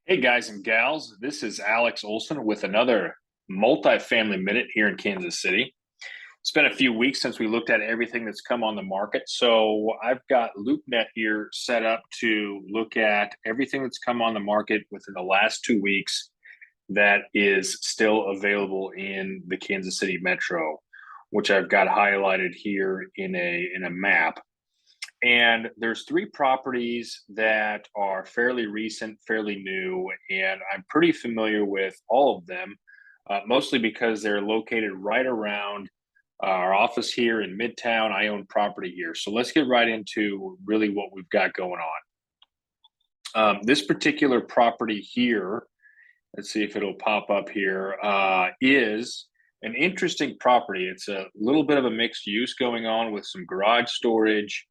Hey guys and gals, this is Alex Olson with another multifamily minute here in Kansas City. It's been a few weeks since we looked at everything that's come on the market. So I've got LoopNet here set up to look at everything that's come on the market within the last 2 weeks that is still available in the Kansas City metro, which I've got highlighted here in a map. And there's three properties that are fairly recent, fairly new, and I'm pretty familiar with all of them, mostly because they're located right around our office here in Midtown. I own property here. So let's get right into really what we've got going on. This particular property here, let's see if it'll pop up here, is an interesting property. It's a little bit of a mixed use going on with some garage storage,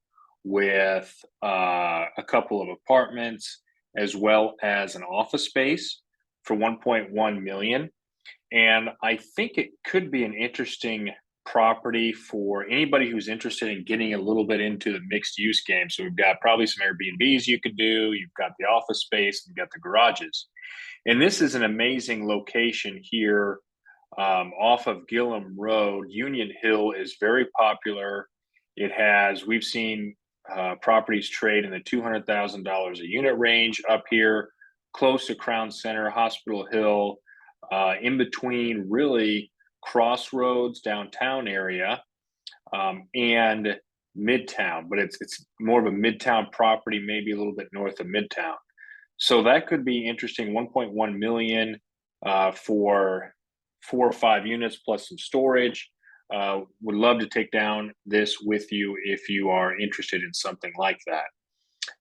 with a couple of apartments, as well as an office space for 1.1 million. And I think it could be an interesting property for anybody who's interested in getting a little bit into the mixed use game. So we've got probably some Airbnbs you could do. You've got the office space, you've got the garages. And this is an amazing location here, off of Gillum Road. Union Hill is very popular. We've seen properties trade in the $200,000 a unit range up here, close to Crown Center, Hospital Hill, in between really Crossroads downtown area, and Midtown. But it's more of a Midtown property, maybe a little bit north of Midtown. So that could be interesting. 1.1 million for 4 or 5 units plus some storage. Would love to take down this with you if you are interested in something like that.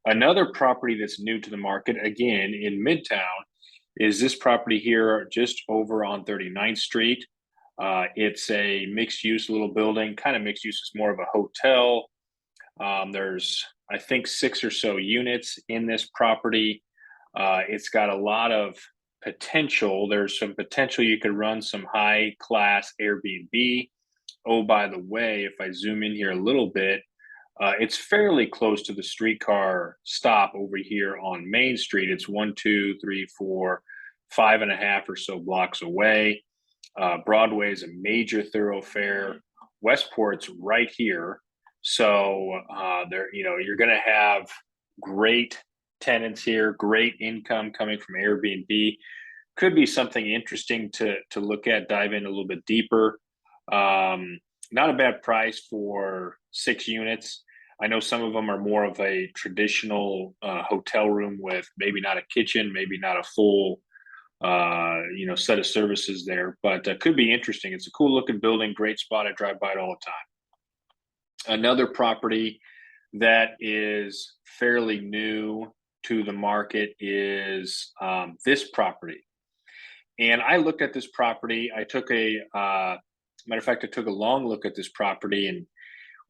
Another property that's new to the market, again in Midtown, is this property here just over on 39th Street. It's a mixed use little building, kind of mixed use. It's more of a hotel. There's, I think, 6 or so units in this property. It's got a lot of potential. There's some potential you could run some high class Airbnb. Oh, by the way, if I zoom in here a little bit, it's fairly close to the streetcar stop over here on Main Street. It's 1, 2, 3, 4, 5.5 or so blocks away. Broadway is a major thoroughfare. Westport's right here. So you're going to have great tenants here, great income coming from Airbnb. Could be something interesting to look at, dive in a little bit deeper. Not a bad price for 6 units. I know some of them are more of a traditional hotel room with maybe not a kitchen, maybe not a full set of services there, but could be interesting. It's a cool looking building, great spot. I drive by it all the time. Another property that is fairly new to the market is this property. And I looked at this property. I took matter of fact, I took a long look at this property and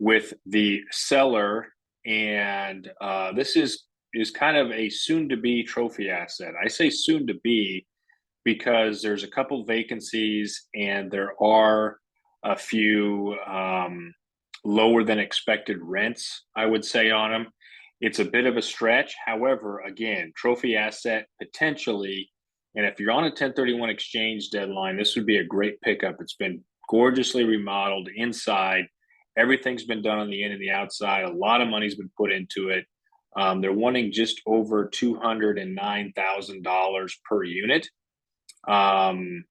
with the seller, and this is kind of a soon-to-be trophy asset. I say soon-to-be because there's a couple vacancies and there are a few lower than expected rents, I would say, on them. It's a bit of a stretch. However, again, trophy asset potentially. And if you're on a 1031 exchange deadline, this would be a great pickup. It's been gorgeously remodeled inside. Everything's been done on the in and the outside. A lot of money's been put into it. They're wanting just over $209,000 per unit. And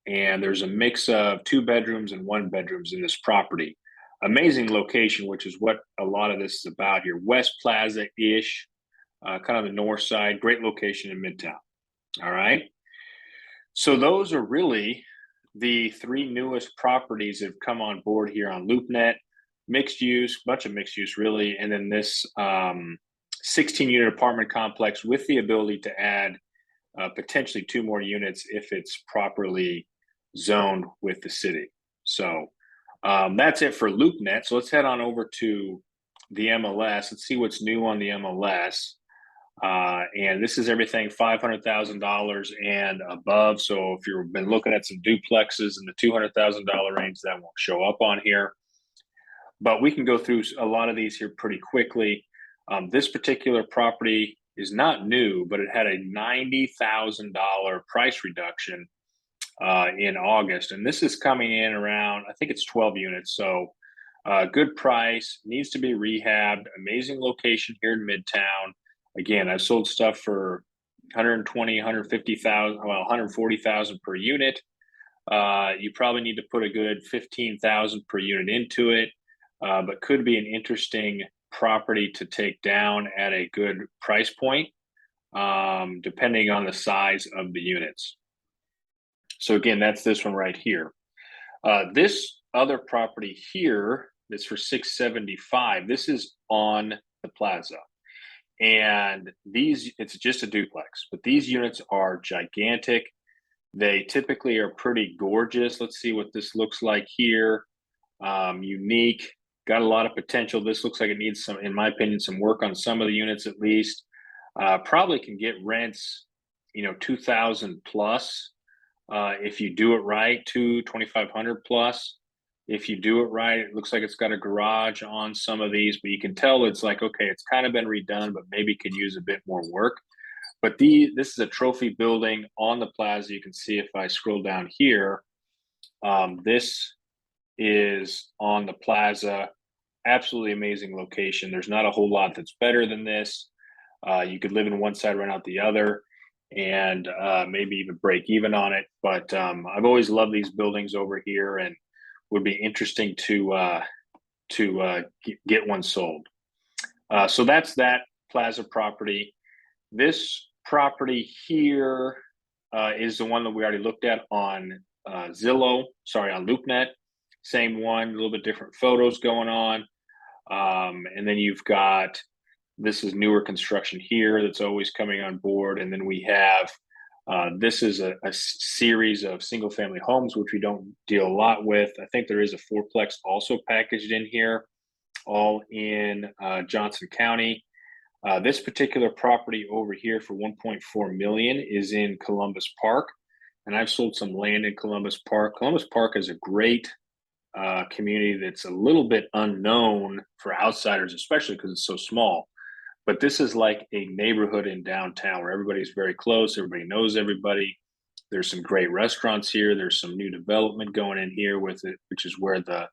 there's a mix of 2 bedrooms and 1 bedrooms in this property. Amazing location, which is what a lot of this is about here. West Plaza-ish, kind of the north side. Great location in Midtown. All right. So those are really the 3 newest properties that have come on board here on LoopNet. Mixed use, bunch of mixed use really, and then this 16-unit apartment complex with the ability to add potentially 2 more units if it's properly zoned with the city. So that's it for LoopNet. So let's head on over to the MLS. Let's see what's new on the MLS. And this is everything $500,000 and above. So if you've been looking at some duplexes in the $200,000 range, that won't show up on here. But we can go through a lot of these here pretty quickly. This particular property is not new, but it had a $90,000 price reduction in August, and this is coming in around, I think it's 12 units. So good price, needs to be rehabbed. Amazing location here in Midtown. Again, I've sold stuff for 120, 150,000, well, 140,000 per unit. You probably need to put a good 15,000 per unit into it, but could be an interesting property to take down at a good price point, depending on the size of the units. So again, that's this one right here. This other property here that's for 675. This is on the plaza. And it's just a duplex, but these units are gigantic. They typically are pretty gorgeous. Let's see what this looks like here. Unique, got a lot of potential. This looks like it needs some, in my opinion, some work on some of the units at least. Probably can get rents, 2,000 plus. If you do it right, 2,500 plus. If you do it right, it looks like it's got a garage on some of these, but you can tell it's like, okay, it's kind of been redone, but maybe could use a bit more work. But this is a trophy building on the plaza. You can see if I scroll down here, this is on the plaza. Absolutely amazing location. There's not a whole lot that's better than this. You could live in one side, rent out the other, and maybe even break even on it. But I've always loved these buildings over here, and would be interesting to get one sold. So that's that plaza property. This property here is the one that we already looked at on Zillow. Sorry, on LoopNet. Same one, a little bit different photos going on. And then you've got, this is newer construction here that's always coming on board. And then we have, this is a series of single family homes, which we don't deal a lot with. I think there is a fourplex also packaged in here, all in Johnson County. This particular property over here for 1.4 million is in Columbus Park. And I've sold some land in Columbus Park. Columbus Park is a great community that's a little bit unknown for outsiders, especially because it's so small. But this is like a neighborhood in downtown where everybody's very close. Everybody knows everybody. There's some great restaurants here. There's some new development going in here with it, which is where the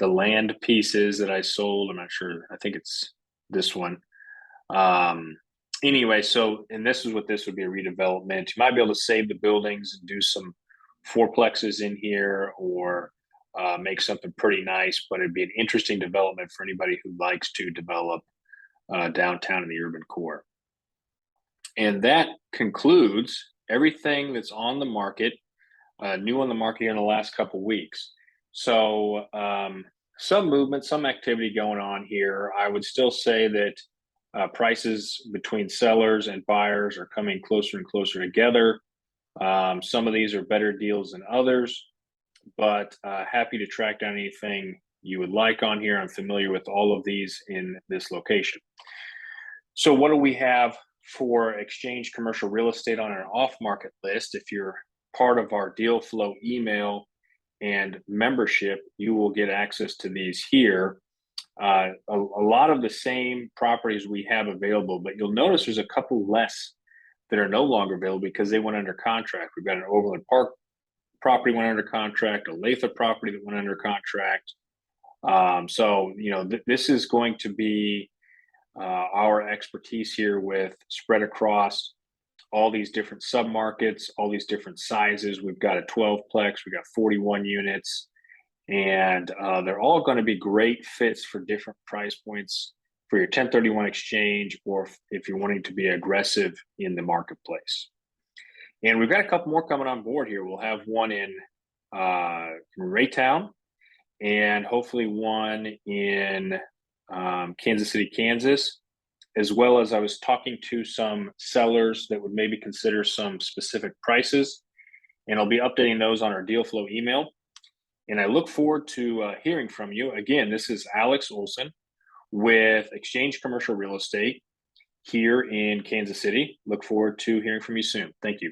land piece is that I sold. I'm not sure. I think it's this one. Anyway, so, and this is what this would be, a redevelopment. You might be able to save the buildings and do some fourplexes in here, or make something pretty nice, but it'd be an interesting development for anybody who likes to develop downtown in the urban core. And that concludes everything that's on the market, new on the market in the last couple weeks. So some movement, some activity going on here. I would still say that prices between sellers and buyers are coming closer and closer together. Some of these are better deals than others, but happy to track down anything you would like on here. I'm familiar with all of these in this location. So what do we have for Xchange commercial real estate on our off-market list? If you're part of our deal flow email and membership, you will get access to these here. A lot of the same properties we have available, but you'll notice there's a couple less that are no longer available because they went under contract. We've got an Overland Park property went under contract, a Lathrop property that went under contract. So, this is going to be our expertise here with spread across all these different submarkets, all these different sizes. We've got a 12-plex, we've got 41 units, and they're all going to be great fits for different price points for your 1031 exchange, or if you're wanting to be aggressive in the marketplace. And we've got a couple more coming on board here. We'll have one in Raytown, and hopefully one in Kansas City, Kansas, as well as I was talking to some sellers that would maybe consider some specific prices, and I'll be updating those on our deal flow email. And I look forward to hearing from you. Again, this is Alex Olson with Xchange Commercial Real Estate here in Kansas City. Look forward to hearing from you soon. Thank you.